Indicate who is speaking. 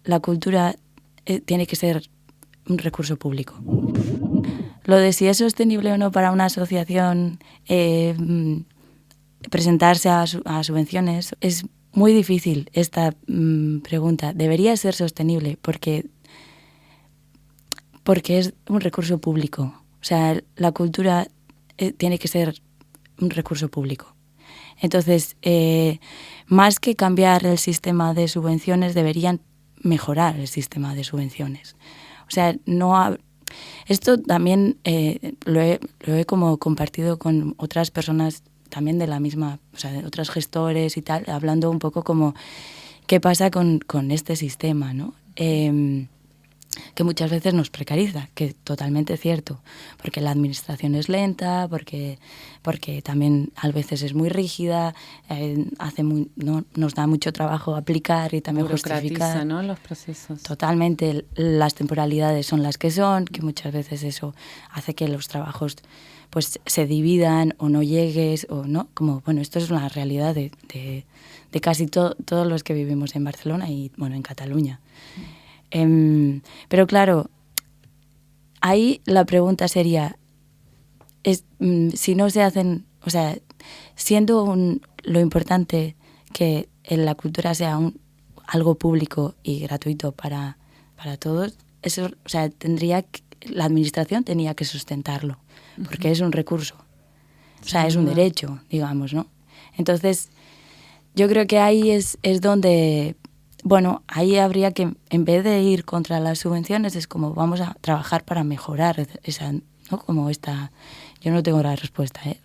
Speaker 1: la cultura tiene que ser un recurso público. Lo de si es sostenible o no para una asociación presentarse a subvenciones es muy difícil esta pregunta. Debería ser sostenible porque es un recurso público. O sea, la cultura tiene que ser un recurso público. Entonces, más que cambiar el sistema de subvenciones, deberían mejorar el sistema de subvenciones. O sea, esto también lo he como compartido con otras personas también de la misma, o sea, de otros gestores y tal, hablando un poco como qué pasa con este sistema, ¿no? Que muchas veces nos precariza, que es totalmente cierto, porque la administración es lenta, porque también a veces es muy rígida, nos da mucho trabajo aplicar y también justificar,
Speaker 2: ¿no?, los procesos.
Speaker 1: Totalmente, las temporalidades son las que son, que muchas veces eso hace que los trabajos pues se dividan o no llegues o no, como bueno, esto es una realidad de casi todos los que vivimos en Barcelona y bueno, en Cataluña. Pero claro, ahí la pregunta sería, si no se hacen, o sea, siendo lo importante que la cultura sea algo público y gratuito para todos, eso, o sea, la administración tenía que sustentarlo, porque es un recurso, o sea, es un derecho, digamos, ¿no? Entonces, yo creo que ahí es donde... Bueno, ahí habría que, en vez de ir contra las subvenciones, es como vamos a trabajar para mejorar esa, ¿no? Como esta... Yo no tengo la respuesta, ¿eh?